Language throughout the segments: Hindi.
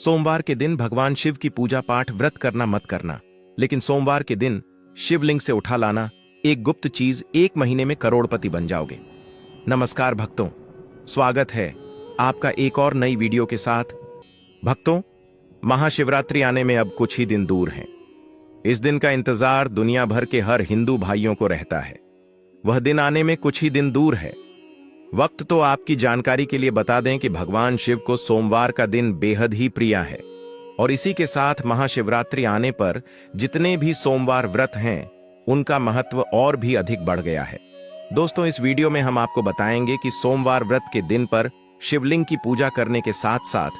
सोमवार के दिन भगवान शिव की पूजा पाठ व्रत करना मत करना, लेकिन सोमवार के दिन शिवलिंग से उठा लाना एक गुप्त चीज, 1 महीने में करोड़पति बन जाओगे। नमस्कार भक्तों, स्वागत है आपका एक और नई वीडियो के साथ। भक्तों, महाशिवरात्रि आने में अब कुछ ही दिन दूर हैं। इस दिन का इंतजार दुनिया भर के हर हिंदू भाइयों को रहता है। वह दिन आने में कुछ ही दिन दूर है। वक्त तो आपकी जानकारी के लिए बता दें कि भगवान शिव को सोमवार का दिन बेहद ही प्रिय है, और इसी के साथ महाशिवरात्रि आने पर जितने भी सोमवार व्रत हैं उनका महत्व और भी अधिक बढ़ गया है। दोस्तों, इस वीडियो में हम आपको बताएंगे कि सोमवार व्रत के दिन पर शिवलिंग की पूजा करने के साथ साथ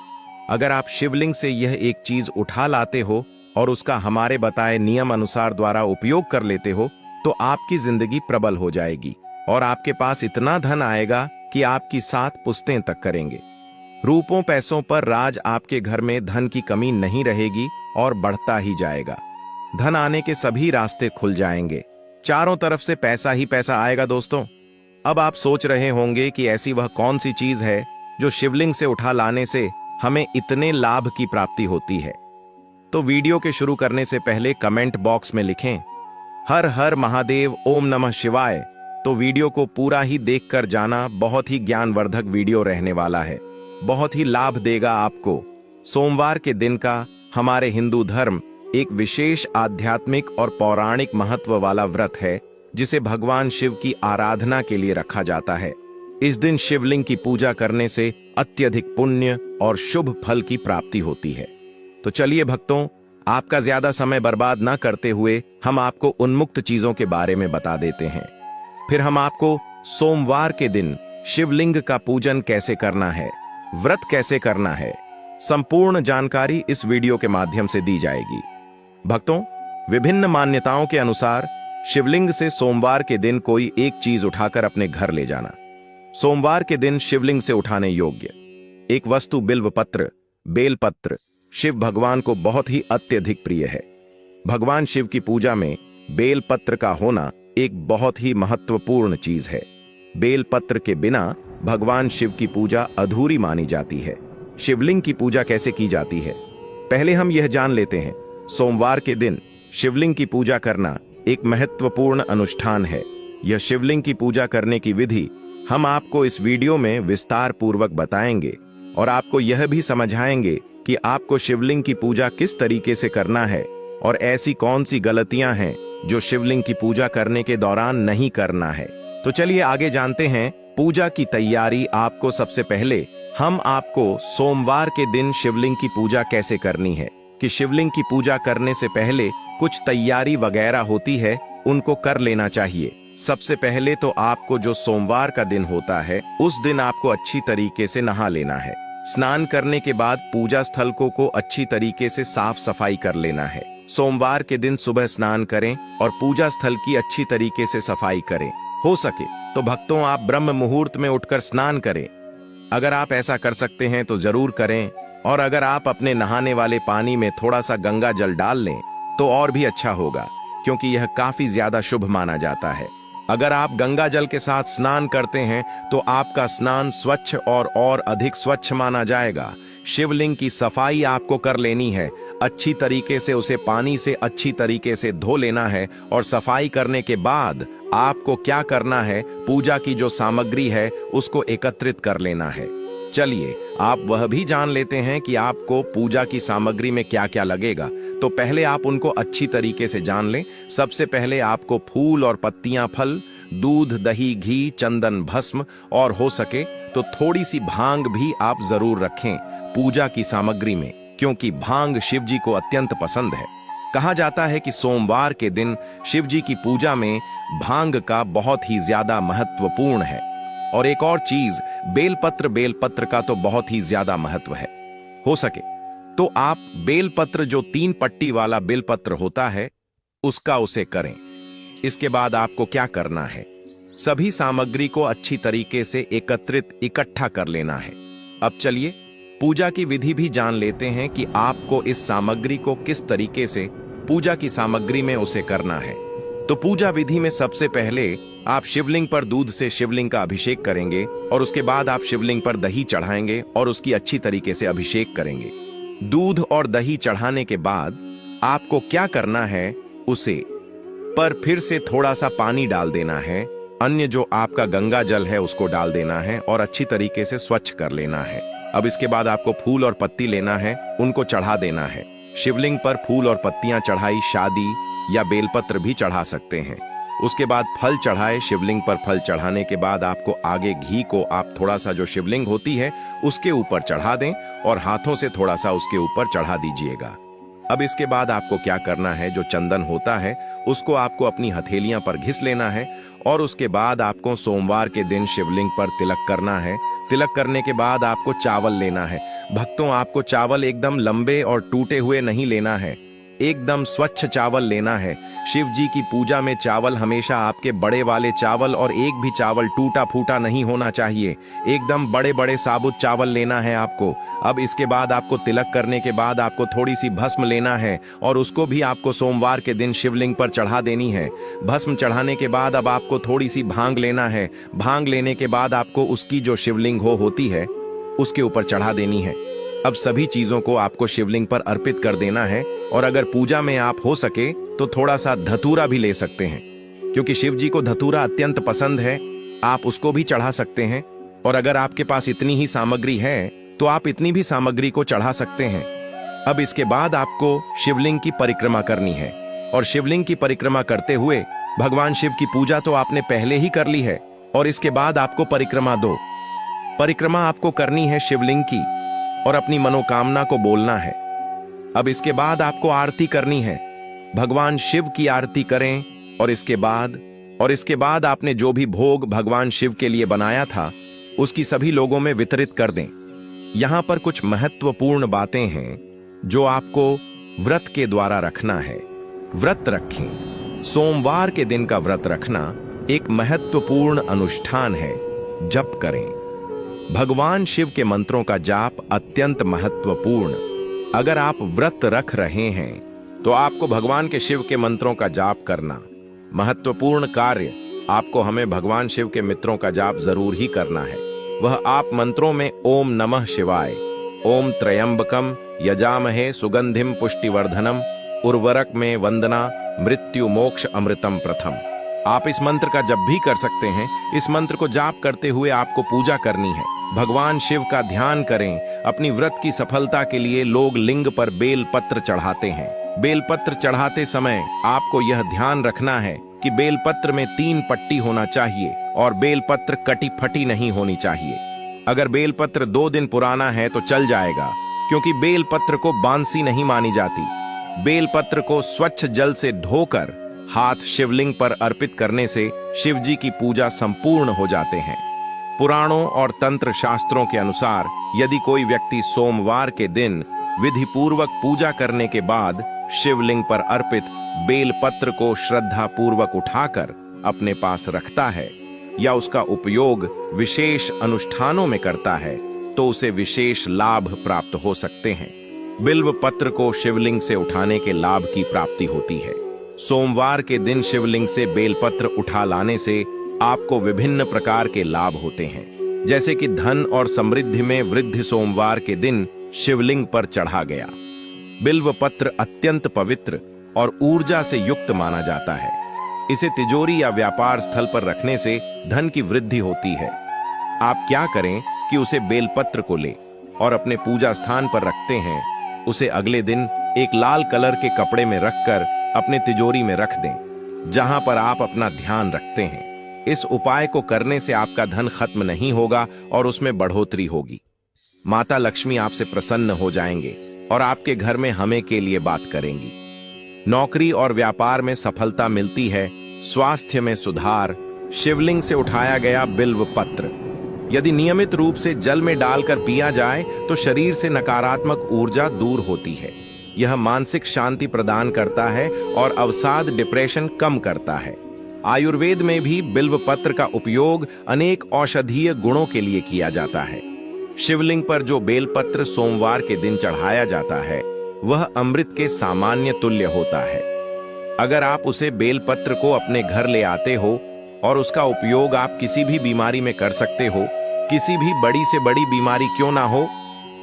अगर आप शिवलिंग से यह एक चीज उठा लाते हो और उसका हमारे बताए नियम अनुसार द्वारा उपयोग कर लेते हो तो आपकी जिंदगी प्रबल हो जाएगी और आपके पास इतना धन आएगा कि आपकी 7 पुश्तें तक करेंगे। रूपों पैसों पर राज, आपके घर में धन की कमी नहीं रहेगी और बढ़ता ही जाएगा। धन आने के सभी रास्ते खुल जाएंगे, चारों तरफ से पैसा ही पैसा आएगा। दोस्तों, अब आप सोच रहे होंगे कि ऐसी वह कौन सी चीज है जो शिवलिंग से उठा लाने से हमें इतने लाभ की प्राप्ति होती है। तो वीडियो के शुरू करने से पहले कमेंट बॉक्स में लिखें हर हर महादेव, ओम नमः शिवाय। तो वीडियो को पूरा ही देखकर जाना, बहुत ही ज्ञानवर्धक वीडियो रहने वाला है, बहुत ही लाभ देगा आपको। सोमवार के दिन का हमारे हिंदू धर्म एक विशेष आध्यात्मिक और पौराणिक महत्व वाला व्रत है जिसे भगवान शिव की आराधना के लिए रखा जाता है। इस दिन शिवलिंग की पूजा करने से अत्यधिक पुण्य और शुभ फल की प्राप्ति होती है। तो चलिए भक्तों, आपका ज्यादा समय बर्बाद न करते हुए हम आपको उन्मुक्त चीजों के बारे में बता देते हैं। फिर हम आपको सोमवार के दिन शिवलिंग का पूजन कैसे करना है, व्रत कैसे करना है, संपूर्ण जानकारी इस वीडियो के माध्यम से दी जाएगी। भक्तों, विभिन्न मान्यताओं के अनुसार शिवलिंग से सोमवार के दिन कोई एक चीज उठाकर अपने घर ले जाना सोमवार के दिन शिवलिंग से उठाने योग्य एक वस्तु बिल्वपत्र, बेलपत्र शिव भगवान को बहुत ही अत्यधिक प्रिय है। भगवान शिव की पूजा में बेलपत्र का होना एक बहुत ही महत्वपूर्ण चीज है। बेलपत्र के बिना भगवान शिव की पूजा अधूरी मानी जाती है। शिवलिंग की पूजा कैसे की जाती है, पहले हम यह जान लेते हैं। सोमवार के दिन शिवलिंग की पूजा करना एक महत्वपूर्ण अनुष्ठान है। यह शिवलिंग की पूजा करने की विधि हम आपको इस वीडियो में विस्तार पूर्वक बताएंगे और आपको यह भी समझाएंगे कि आपको शिवलिंग की पूजा किस तरीके से करना है और ऐसी कौन सी गलतियां हैं जो शिवलिंग की पूजा करने के दौरान नहीं करना है। तो चलिए आगे जानते हैं पूजा की तैयारी। आपको सबसे पहले हम आपको सोमवार के दिन शिवलिंग की पूजा कैसे करनी है कि शिवलिंग की पूजा करने से पहले कुछ तैयारी वगैरह होती है, उनको कर लेना चाहिए। सबसे पहले तो आपको जो सोमवार का दिन होता है उस दिन आपको अच्छी तरीके से नहा लेना है। स्नान करने के बाद पूजा स्थल को अच्छी तरीके से साफ सफाई कर लेना है। सोमवार के दिन सुबह स्नान करें और पूजा स्थल की अच्छी तरीके से सफाई करें। हो सके तो भक्तों आप ब्रह्म मुहूर्त में उठकर स्नान करें। अगर आप ऐसा कर सकते हैं तो जरूर करें, और अगर आप अपने नहाने वाले पानी में थोड़ा सा गंगा जल डाल लें तो और भी अच्छा होगा, क्योंकि यह काफी ज्यादा शुभ माना जाता है। अगर आप गंगा जल के साथ स्नान करते हैं तो आपका स्नान स्वच्छ और अधिक स्वच्छ माना जाएगा। शिवलिंग की सफाई आपको कर लेनी है, अच्छी तरीके से उसे पानी से अच्छी तरीके से धो लेना है। और सफाई करने के बाद आपको क्या करना है, पूजा की जो सामग्री है उसको एकत्रित कर लेना है। चलिए आप वह भी जान लेते हैं कि आपको पूजा की सामग्री में क्या क्या लगेगा। तो पहले आप उनको अच्छी तरीके से जान लें। सबसे पहले आपको फूल और पत्तियां, फल, दूध, दही, घी, चंदन, भस्म और हो सके तो थोड़ी सी भांग भी आप जरूर रखें पूजा की सामग्री में, क्योंकि भांग शिव जी को अत्यंत पसंद है। कहा जाता है कि सोमवार के दिन शिव जी की पूजा में भांग का बहुत ही ज्यादा महत्वपूर्ण है। और एक और चीज, बेलपत्र का तो बहुत ही ज्यादा महत्व है। हो सके तो आप बेलपत्र, जो 3 पट्टी वाला बेलपत्र होता है, उसे करें। इसके बाद आपको क्या करना है, सभी सामग्री को अच्छी तरीके से इकट्ठा कर लेना है। अब चलिए पूजा की विधि भी जान लेते हैं कि आपको इस सामग्री को किस तरीके से पूजा की सामग्री में उसे करना है। तो पूजा विधि में सबसे पहले आप शिवलिंग पर दूध से शिवलिंग का अभिषेक करेंगे और उसके बाद आप शिवलिंग पर दही चढ़ाएंगे और उसकी अच्छी तरीके से अभिषेक करेंगे। दूध और दही चढ़ाने के बाद आपको क्या करना है, उसे पर फिर से थोड़ा सा पानी डाल देना है। अन्य जो आपका गंगा जल है उसको डाल देना है और अच्छी तरीके से स्वच्छ कर लेना है। अब इसके बाद आपको फूल और पत्ती लेना है, उनको चढ़ा देना है। शिवलिंग पर फूल और पत्तियां चढ़ाई, शादी या बेलपत्र भी चढ़ा सकते हैं। उसके बाद फल चढ़ाए। शिवलिंग पर फल चढ़ाने के बाद आपको आगे घी को आप थोड़ा सा जो शिवलिंग होती है उसके ऊपर चढ़ा दें और हाथों से थोड़ा सा उसके ऊपर चढ़ा दीजिएगा। अब इसके बाद आपको क्या करना है, जो चंदन होता है उसको आपको अपनी हथेलियां पर घिस लेना है और उसके बाद आपको सोमवार के दिन शिवलिंग पर तिलक करना है। तिलक करने के बाद आपको चावल लेना है। भक्तों, आपको चावल एकदम लंबे और टूटे हुए नहीं लेना है, एकदम स्वच्छ चावल लेना है। शिव जी की पूजा में चावल हमेशा आपके बड़े वाले चावल और एक भी चावल टूटा फूटा नहीं होना चाहिए। एकदम बड़े बड़े साबुत चावल लेना है आपको। अब इसके बाद आपको तिलक करने के बाद आपको थोड़ी सी भस्म लेना है और उसको भी आपको सोमवार के दिन शिवलिंग पर चढ़ा देनी है। भस्म चढ़ाने के बाद अब आपको थोड़ी सी भांग लेना है। भांग लेने के बाद आपको उसकी जो शिवलिंग होती है उसके ऊपर चढ़ा देनी है। अब सभी चीजों को आपको शिवलिंग पर अर्पित कर देना है और अगर पूजा में आप हो सके तो थोड़ा सा धतूरा भी ले सकते हैं, क्योंकि शिव जी को धतूरा अत्यंत पसंद है। आप उसको भी चढ़ा सकते हैं और अगर आपके पास इतनी ही सामग्री है तो आप इतनी भी सामग्री को चढ़ा सकते हैं। अब इसके बाद आपको शिवलिंग की परिक्रमा करनी है और शिवलिंग की परिक्रमा करते हुए भगवान शिव की पूजा तो आपने पहले ही कर ली है और इसके बाद आपको परिक्रमा आपको करनी है शिवलिंग की और अपनी मनोकामना को बोलना है। अब इसके बाद आपको आरती करनी है। भगवान शिव की आरती करें और इसके बाद आपने जो भी भोग भगवान शिव के लिए बनाया था उसकी सभी लोगों में वितरित कर दें। यहां पर कुछ महत्वपूर्ण बातें हैं जो आपको व्रत के द्वारा रखना है। व्रत रखें। सोमवार के दिन का व्रत रखना एक महत्वपूर्ण अनुष्ठान है। जप करें। भगवान शिव के मंत्रों का जाप अत्यंत महत्वपूर्ण। अगर आप व्रत रख रहे हैं तो आपको भगवान के शिव के मंत्रों का जाप करना महत्वपूर्ण कार्य। आपको हमें भगवान शिव के मित्रों का जाप जरूर ही करना है। वह आप मंत्रों में ओम नमः शिवाय, ओम त्र्यंबकम यजामहे सुगंधिम पुष्टिवर्धनम, उर्वरक में वंदना मृत्यु मोक्ष अमृतम प्रथम। आप इस मंत्र का जप भी कर सकते हैं। इस मंत्र को जाप करते हुए आपको पूजा करनी है। भगवान शिव का ध्यान करें। अपनी व्रत की सफलता के लिए लोग लिंग पर बेल पत्र चढ़ाते हैं। बेलपत्र चढ़ाते समय आपको यह ध्यान रखना है कि बेलपत्र में 3 पट्टी होना चाहिए और बेलपत्र कटी फटी नहीं होनी चाहिए। अगर बेलपत्र 2 दिन पुराना है तो चल जाएगा, क्योंकि बेलपत्र को बांसी नहीं मानी जाती। बेलपत्र को स्वच्छ जल से धोकर हाथ शिवलिंग पर अर्पित करने से शिव जी की पूजा संपूर्ण हो जाते हैं। पुराणों और तंत्र शास्त्रों के अनुसार यदि कोई व्यक्ति सोमवार के दिन विधि पूर्वक पूजा करने के बाद शिवलिंग पर अर्पित बेलपत्र को श्रद्धा पूर्वक उठाकर अपने पास रखता है या उसका उपयोग विशेष अनुष्ठानों में करता है तो उसे विशेष लाभ प्राप्त हो सकते हैं। बिल्व पत्र को शिवलिंग से उठाने के लाभ की प्राप्ति होती है। सोमवार के दिन शिवलिंग से बेलपत्र उठा लाने से आपको विभिन्न प्रकार के लाभ होते हैं, जैसे कि धन और समृद्धि में वृद्धि सोमवार के दिन शिवलिंग पर चढ़ा गया। बिल्व पत्र अत्यंत पवित्र और ऊर्जा से युक्त माना जाता है। इसे तिजोरी या व्यापार स्थल पर रखने से धन की वृद्धि होती है। आप क्या करें कि उसे बेलपत्र को ले और अपने पूजा स्थान पर रखते हैं, उसे अगले दिन एक लाल कलर के कपड़े में रखकर अपने तिजोरी में रख दें, जहां पर आप अपना ध्यान रखते हैं। इस उपाय को करने से आपका धन खत्म नहीं होगा और उसमें बढ़ोतरी होगी। माता लक्ष्मी आपसे प्रसन्न हो जाएंगे और आपके घर में हमें के लिए बात करेंगी। नौकरी और व्यापार में सफलता मिलती है। स्वास्थ्य में सुधार। शिवलिंग से उठाया गया बिल्व पत्र यदि नियमित रूप से जल में डालकर पिया जाए तो शरीर से नकारात्मक ऊर्जा दूर होती है। यह मानसिक शांति प्रदान करता है और अवसाद डिप्रेशन कम करता है। आयुर्वेद में भी बिल्व पत्र का उपयोग अनेक औषधीय गुणों के लिए किया जाता है। शिवलिंग पर जो बेलपत्र सोमवार के दिन चढ़ाया जाता है वह अमृत के सामान्य तुल्य होता है। अगर आप उसे बेलपत्र को अपने घर ले आते हो और उसका उपयोग आप किसी भी बीमारी में कर सकते हो, किसी भी बड़ी से बड़ी बीमारी क्यों ना हो,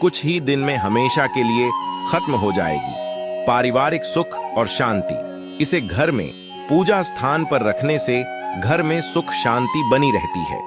कुछ ही दिन में हमेशा के लिए खत्म हो जाएगी। पारिवारिक सुख और शांति। इसे घर में पूजा स्थान पर रखने से घर में सुख शांति बनी रहती है।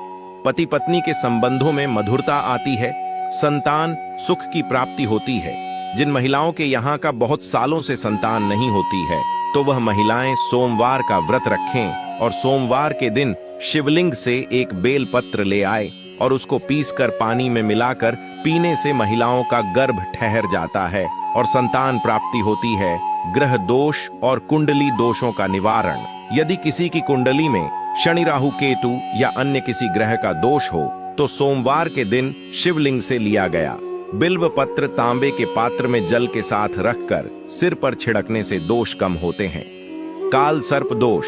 पति पत्नी के संबंधों में मधुरता आती है। संतान सुख की प्राप्ति होती है। जिन महिलाओं के यहाँ का बहुत सालों से संतान नहीं होती है, तो वह महिलाएं सोमवार का व्रत रखें और सोमवार के दिन शिवलिंग से एक बेल पत्र ले आए और उसको पीसकर पानी में मिलाकर पीने से महिलाओं का गर्भ ठहर जाता है और संतान प्राप्ति होती है। ग्रह दोष और कुंडली दोषों का निवारण। यदि किसी की कुंडली में शनि राहु केतु या अन्य किसी ग्रह का दोष हो, तो सोमवार के दिन शिवलिंग से लिया गया बिल्व पत्र तांबे के पात्र में जल के साथ रखकर सिर पर छिड़कने से दोष कम होते हैं। काल सर्प दोष,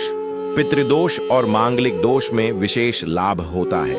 पितृदोष और मांगलिक दोष में विशेष लाभ होता है।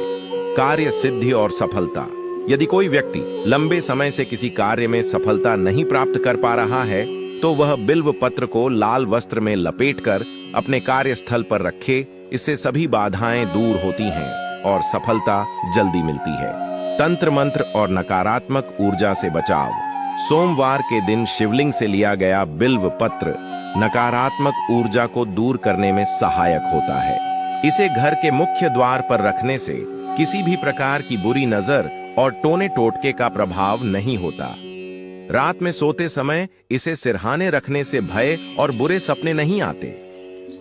कार्य सिद्धि और सफलता। यदि कोई व्यक्ति लंबे समय से किसी कार्य में सफलता नहीं प्राप्त कर पा रहा है, तो वह बिल्व पत्र को लाल वस्त्र में लपेटकर अपने कार्यस्थल पर रखे। इससे सभी बाधाएं दूर होती हैं और सफलता जल्दी मिलती है। तंत्र मंत्र और नकारात्मक ऊर्जा से बचाव। सोमवार के दिन शिवलिंग से लिया गया बिल्व पत्र नकारात्मक ऊर्जा को दूर करने में सहायक होता है। इसे घर के मुख्य द्वार पर रखने से किसी भी प्रकार की बुरी नजर और टोने टोटके का प्रभाव नहीं होता। रात में सोते समय इसे सिरहाने रखने से भय और बुरे सपने नहीं आते।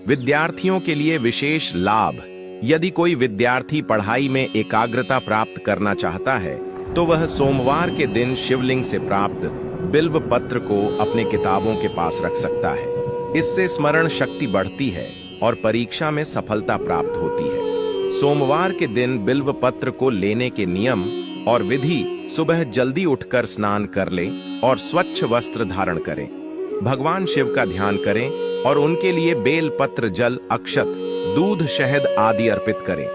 विद्यार्थियों के लिए विशेष लाभ। यदि कोई विद्यार्थी पढ़ाई में एकाग्रता प्राप्त करना चाहता है, तो वह सोमवार के दिन शिवलिंग से प्राप्त बिल्व पत्र को अपने किताबों के पास रख सकता है। इससे स्मरण शक्ति बढ़ती है और परीक्षा में सफलता प्राप्त होती है। सोमवार के दिन बिल्व पत्र को लेने के नियम और विधि। सुबह जल्दी उठकर स्नान कर लें और स्वच्छ वस्त्र धारण करें। भगवान शिव का ध्यान करें और उनके लिए बेल पत्र, जल, अक्षत, दूध, शहद आदि अर्पित करें।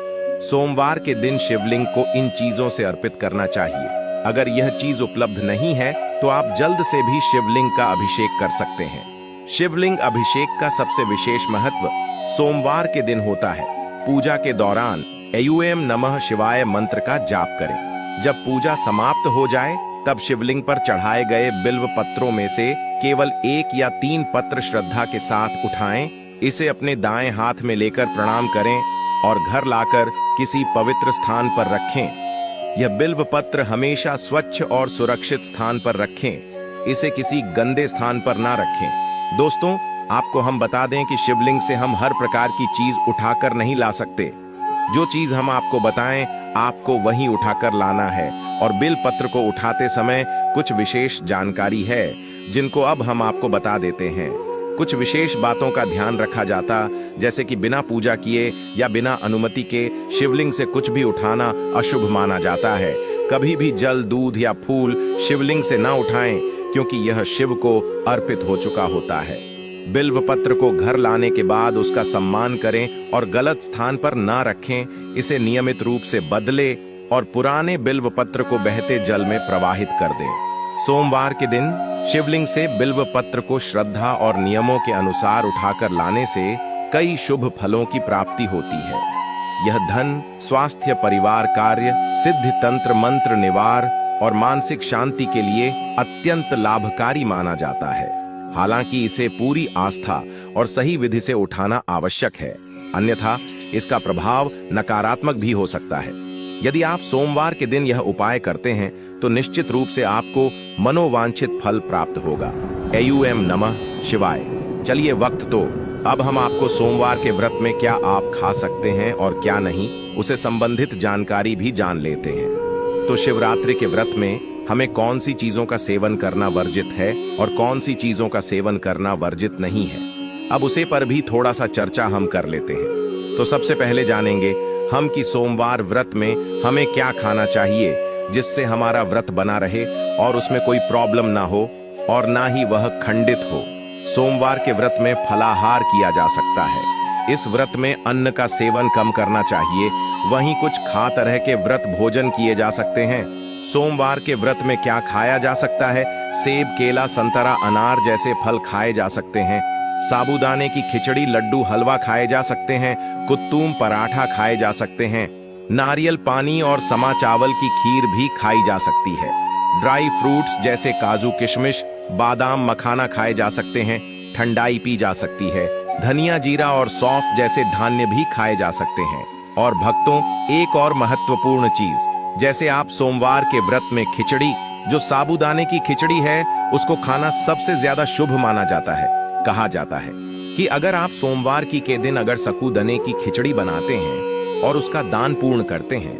सोमवार के दिन शिवलिंग को इन चीजों से अर्पित करना चाहिए। अगर यह चीज उपलब्ध नहीं है, तो आप जल्द से भी शिवलिंग का अभिषेक कर सकते हैं। शिवलिंग अभिषेक का सबसे विशेष महत्व सोमवार के दिन होता है। पूजा के दौरान ऐं नमः शिवाय मंत्र का जाप करें। जब पूजा समाप्त हो जाए, तब शिवलिंग पर चढ़ाए गए बिल्व पत्रों में से केवल 1 या 3 पत्र श्रद्धा के साथ उठाएं। इसे अपने दाएं हाथ में लेकर प्रणाम करें और घर लाकर किसी पवित्र स्थान पर रखें। यह बिल्व पत्र हमेशा स्वच्छ और सुरक्षित स्थान पर रखें। इसे किसी गंदे स्थान पर ना रखें। दोस्तों, आपको हम बता दें कि शिवलिंग से हम हर प्रकार की चीज उठाकर नहीं ला सकते। जो चीज हम आपको बताएं, आपको वहीं उठाकर लाना है। और बिल पत्र को उठाते समय कुछ विशेष जानकारी है, जिनको अब हम आपको बता देते हैं। कुछ विशेष बातों का ध्यान रखा जाता, जैसे कि बिना पूजा किए या बिना अनुमति के शिवलिंग से कुछ भी उठाना अशुभ माना जाता है। कभी भी जल, दूध या फूल शिवलिंग से ना उठाएं, क्योंकि यह शिव को अर्पित हो चुका होता है। बिल्व पत्र को घर लाने के बाद उसका सम्मान करें और गलत स्थान पर ना रखें। इसे नियमित रूप से बदले और पुराने बिल्व पत्र को बहते जल में प्रवाहित कर दें। सोमवार के दिन शिवलिंग से बिल्व पत्र को श्रद्धा और नियमों के अनुसार उठाकर लाने से कई शुभ फलों की प्राप्ति होती है। यह धन, स्वास्थ्य, परिवार, कार्य, सिद्धि, तंत्र मंत्र, निवार और मानसिक शांति के लिए अत्यंत लाभकारी माना जाता है। हालांकि इसे पूरी आस्था और सही विधि से उठाना आवश्यक है, अन्यथा इसका प्रभाव नकारात्मक भी हो सकता है। यदि आप सोमवार के दिन यह उपाय करते हैं, तो निश्चित रूप से आपको मनोवांछित फल प्राप्त होगा। ऐं नमः शिवाय। चलिए, वक्त तो अब हम आपको सोमवार के व्रत में क्या आप खा सकते हैं और क्या नहीं, उसे संबंधित जानकारी भी जान लेते हैं। तो शिवरात्रि के व्रत में हमें कौन सी चीजों का सेवन करना वर्जित है और कौन सी चीजों का सेवन करना वर्जित नहीं है, अब उसे पर भी थोड़ा सा चर्चा हम कर लेते हैं। तो सबसे पहले जानेंगे हम कि सोमवार व्रत में हमें क्या खाना चाहिए, जिससे हमारा व्रत बना रहे और उसमें कोई प्रॉब्लम ना हो और ना ही वह खंडित हो। सोमवार के व्रत में फलाहार किया जा सकता है। इस व्रत में अन्न का सेवन कम करना चाहिए। वहीं कुछ खा तरह के व्रत भोजन किए जा सकते हैं। सोमवार के व्रत में क्या खाया जा सकता है? सेब, केला, संतरा, अनार जैसे फल खाए जा सकते हैं। साबूदाने की खिचड़ी, लड्डू, हलवा खाए जा सकते हैं। कुत्तूम, पराठा खाए जा सकते हैं। नारियल पानी और समा चावल की खीर भी खाई जा सकती है। ड्राई फ्रूट्स जैसे काजू किशमिश बादाम मखाना खाए जा सकते हैं, ठंडाई पी जा सकती है। धनिया जीरा और सौंफ जैसे धान्य भी खाए जा सकते हैं। और भक्तों, एक और महत्वपूर्ण चीज, जैसे आप सोमवार के व्रत में खिचड़ी, जो साबूदाने की खिचड़ी है, उसको खाना सबसे ज्यादा शुभ माना जाता है। कहा जाता है कि अगर आप सोमवार के दिन अगर साबूदाने की खिचड़ी बनाते हैं और उसका दान पूर्ण करते हैं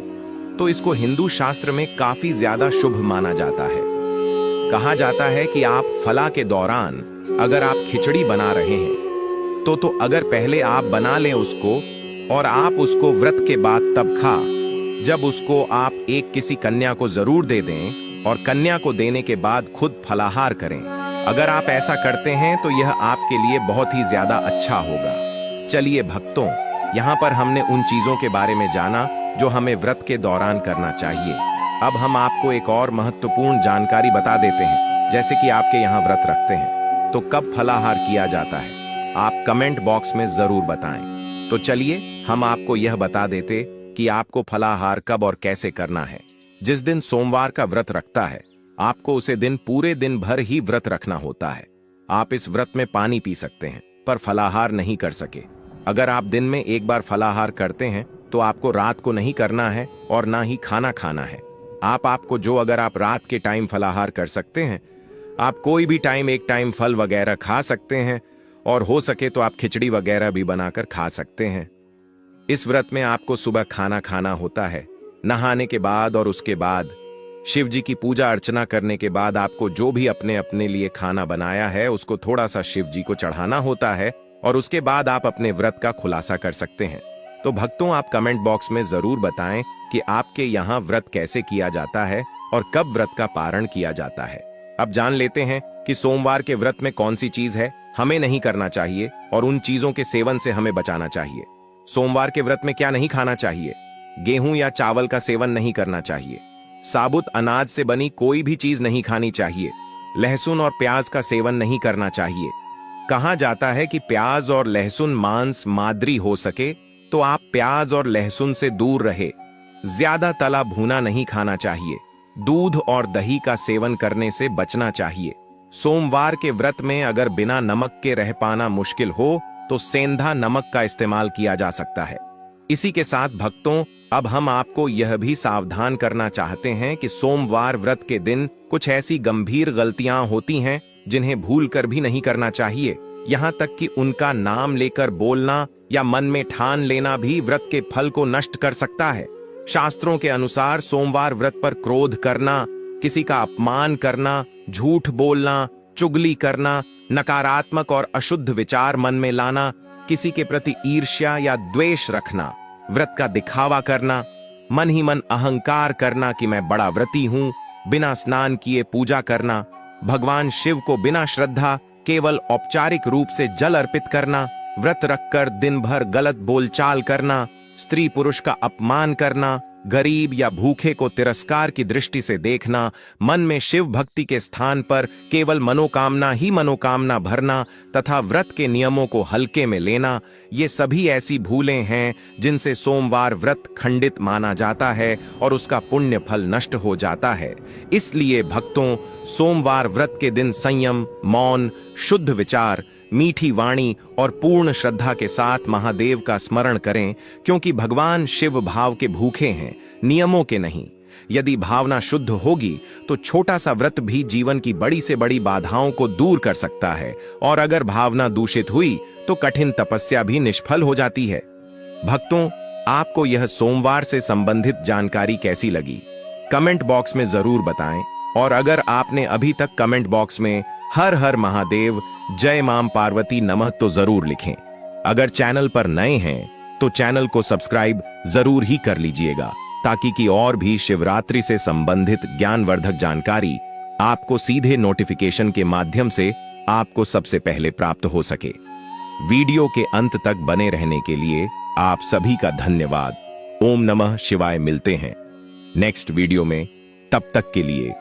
तो इसको हिंदू शास्त्र में काफी ज्यादा शुभ माना जाता है। कहा जाता है कि आप फला के दौरान अगर आप खिचड़ी बना रहे हैं तो अगर पहले आप बना लें उसको और आप उसको व्रत के बाद तब खा, जब उसको आप एक किसी कन्या को जरूर दे दें और कन्या को देने के बाद खुद फलाहार करें। अगर आप ऐसा करते हैं तो यह आपके लिए बहुत ही ज्यादा अच्छा होगा। चलिए भक्तों, यहाँ पर हमने उन चीजों के बारे में जाना जो हमें व्रत के दौरान करना चाहिए। अब हम आपको एक और महत्वपूर्ण जानकारी बता देते हैं। जैसे कि आपके यहाँ व्रत रखते हैं तो कब फलाहार किया जाता है, आप कमेंट बॉक्स में जरूर बताएं। तो चलिए हम आपको यह बता देते कि आपको फलाहार कब और कैसे करना है। जिस दिन सोमवार का व्रत रखता है, आपको उसे दिन पूरे दिन भर ही व्रत रखना होता है। आप इस व्रत में पानी पी सकते हैं पर फलाहार नहीं कर सके। अगर आप दिन में एक बार फलाहार करते हैं तो आपको रात को नहीं करना है और ना ही खाना खाना है। आपको जो अगर आप रात के टाइम फलाहार कर सकते हैं, आप कोई भी टाइम एक टाइम फल वगैरह खा सकते हैं और हो सके तो आप खिचड़ी वगैरह भी बनाकर खा सकते हैं। इस व्रत में आपको सुबह खाना खाना होता है। नहाने के बाद और उसके बाद शिव जी की पूजा अर्चना करने के बाद आपको जो भी अपने लिए खाना बनाया है उसको थोड़ा सा शिव जी को चढ़ाना होता है और उसके बाद आप अपने व्रत का खुलासा कर सकते हैं। तो भक्तों, आप कमेंट बॉक्स में जरूर बताएं कि आपके यहाँ व्रत कैसे किया जाता है और कब व्रत का पारण किया जाता है। अब जान लेते हैं कि सोमवार के व्रत में कौन सी चीज है हमें नहीं करना चाहिए और उन चीजों के सेवन से हमें बचाना चाहिए। सोमवार के व्रत में क्या नहीं खाना चाहिए? गेहूं या चावल का सेवन नहीं करना चाहिए। साबुत अनाज से बनी कोई भी चीज नहीं खानी चाहिए। लहसुन और प्याज का सेवन नहीं करना चाहिए। कहा जाता है कि प्याज और लहसुन मांस माद्री हो सके तो आप प्याज और लहसुन से दूर रहे। ज्यादा तला भुना नहीं खाना चाहिए। दूध और दही का सेवन करने से बचना चाहिए। सोमवार के व्रत में अगर बिना नमक के रह पाना मुश्किल हो तो सेंधा नमक का इस्तेमाल किया जा सकता है। इसी के साथ भक्तों, अब हम आपको यह भी सावधान करना चाहते हैं कि सोमवार व्रत के दिन कुछ ऐसी गंभीर गलतियां होती हैं जिन्हें भूलकर भी नहीं करना चाहिए। यहाँ तक कि उनका नाम लेकर बोलना या मन में ठान लेना भी व्रत के फल को नष्ट कर सकता है। शास्त्रों के अनुसार सोमवार व्रत पर क्रोध करना, किसी का अपमान करना, झूठ बोलना, चुगली करना, नकारात्मक और अशुद्ध विचार मन में लाना, किसी के प्रति ईर्ष्या या द्वेष रखना, व्रत का दिखावा करना, मन ही मन अहंकार करना कि मैं बड़ा व्रती हूं, बिना स्नान किए पूजा करना, भगवान शिव को बिना श्रद्धा केवल औपचारिक रूप से जल अर्पित करना, व्रत रखकर दिन भर गलत बोलचाल करना, स्त्री पुरुष का अपमान करना, गरीब या भूखे को तिरस्कार की दृष्टि से देखना, मन में शिव भक्ति के स्थान पर केवल मनोकामना ही मनोकामना भरना तथा व्रत के नियमों को हल्के में लेना, ये सभी ऐसी भूलें हैं जिनसे सोमवार व्रत खंडित माना जाता है और उसका पुण्य फल नष्ट हो जाता है। इसलिए भक्तों, सोमवार व्रत के दिन संयम, मौन, शुद्ध विचार, मीठी वाणी और पूर्ण श्रद्धा के साथ महादेव का स्मरण करें, क्योंकि भगवान शिव भाव के भूखे हैं, नियमों के नहीं। यदि भावना शुद्ध होगी तो छोटा सा व्रत भी जीवन की बड़ी से बड़ी बाधाओं को दूर कर सकता है और अगर भावना दूषित हुई तो कठिन तपस्या भी निष्फल हो जाती है। भक्तों, आपको यह सोमवार से संबंधित जानकारी कैसी लगी? कमेंट बॉक्स में जरूर बताएं और अगर आपने अभी तक कमेंट बॉक्स में हर हर महादेव, जय मां पार्वती नमः तो जरूर लिखें। अगर चैनल पर नए हैं तो चैनल को सब्सक्राइब जरूर ही कर लीजिएगा ताकि कि और भी शिवरात्रि से संबंधित ज्ञानवर्धक जानकारी आपको सीधे नोटिफिकेशन के माध्यम से आपको सबसे पहले प्राप्त हो सके। वीडियो के अंत तक बने रहने के लिए आप सभी का धन्यवाद। ओम नमः शिवाय। मिलते हैं नेक्स्ट वीडियो में, तब तक के लिए